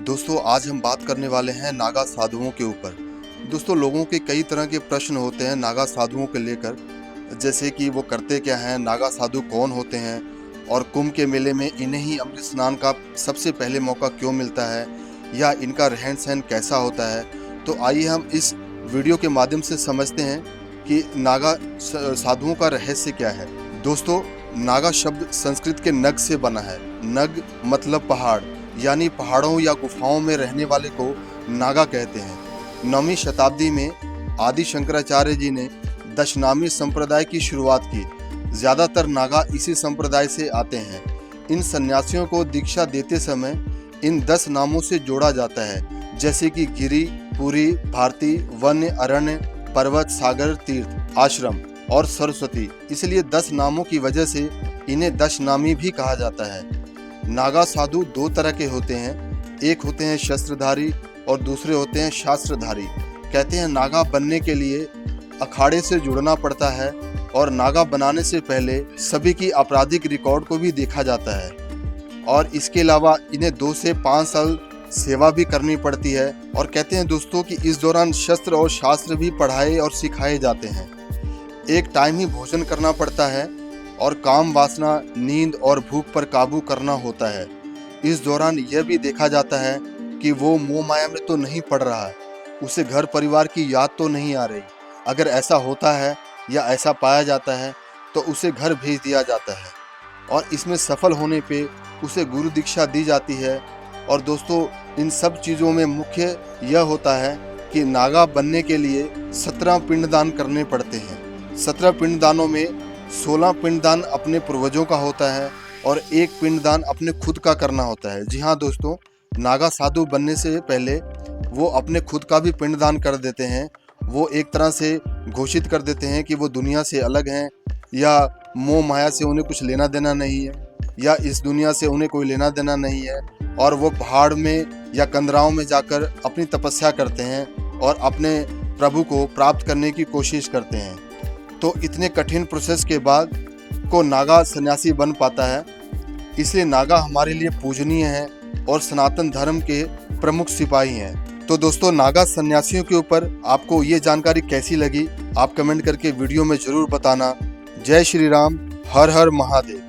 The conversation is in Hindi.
दोस्तों आज हम बात करने वाले हैं नागा साधुओं के ऊपर। दोस्तों लोगों के कई तरह के प्रश्न होते हैं नागा साधुओं को लेकर, जैसे कि वो करते क्या हैं, नागा साधु कौन होते हैं और कुंभ के मेले में इन्हें ही अमृत स्नान का सबसे पहले मौका क्यों मिलता है या इनका रहन सहन कैसा होता है। तो आइए हम इस वीडियो के माध्यम से समझते हैं कि नागा साधुओं का रहस्य क्या है। दोस्तों नागा शब्द संस्कृत के नग से बना है। नग मतलब पहाड़, यानी पहाड़ों या गुफाओं में रहने वाले को नागा कहते हैं। 9वीं शताब्दी में आदि शंकराचार्य जी ने दशनामी संप्रदाय की शुरुआत की। ज़्यादातर नागा इसी संप्रदाय से आते हैं। इन सन्यासियों को दीक्षा देते समय इन 10 नामों से जोड़ा जाता है, जैसे कि गिरि, पुरी, भारती, वन्य, अरण्य, पर्वत, सागर, तीर्थ, आश्रम और सरस्वती। इसलिए 10 नामों की वजह से इन्हें दशनामी भी कहा जाता है। नागा साधु 2 तरह के होते हैं, एक होते हैं शस्त्रधारी और दूसरे होते हैं शास्त्रधारी। कहते हैं नागा बनने के लिए अखाड़े से जुड़ना पड़ता है और नागा बनाने से पहले सभी की आपराधिक रिकॉर्ड को भी देखा जाता है और इसके अलावा इन्हें 2 से 5 साल सेवा भी करनी पड़ती है। और कहते हैं दोस्तों कि इस दौरान शस्त्र और शास्त्र भी पढ़ाए और सिखाए जाते हैं। एक टाइम ही भोजन करना पड़ता है और काम वासना, नींद और भूख पर काबू करना होता है। इस दौरान यह भी देखा जाता है कि वो मोह माया में तो नहीं पड़ रहा है, उसे घर परिवार की याद तो नहीं आ रही। अगर ऐसा होता है या ऐसा पाया जाता है तो उसे घर भेज दिया जाता है और इसमें सफल होने पे उसे गुरु दीक्षा दी जाती है। और दोस्तों इन सब चीज़ों में मुख्य यह होता है कि नागा बनने के लिए 17 पिंडदान करने पड़ते हैं। 17 पिंडदानों में 16 पिंडदान अपने पूर्वजों का होता है और 1 पिंडदान अपने खुद का करना होता है। जी हाँ दोस्तों, नागा साधु बनने से पहले वो अपने खुद का भी पिंडदान कर देते हैं। वो एक तरह से घोषित कर देते हैं कि वो दुनिया से अलग हैं या मोह माया से उन्हें कुछ लेना देना नहीं है या इस दुनिया से उन्हें कोई लेना देना नहीं है। और वो पहाड़ में या कंदराओं में जाकर अपनी तपस्या करते हैं और अपने प्रभु को प्राप्त करने की कोशिश करते हैं। तो इतने कठिन प्रोसेस के बाद को नागा सन्यासी बन पाता है। इसलिए नागा हमारे लिए पूजनीय है और सनातन धर्म के प्रमुख सिपाही हैं। तो दोस्तों नागा सन्यासियों के ऊपर आपको ये जानकारी कैसी लगी, आप कमेंट करके वीडियो में ज़रूर बताना। जय श्री राम, हर हर महादेव।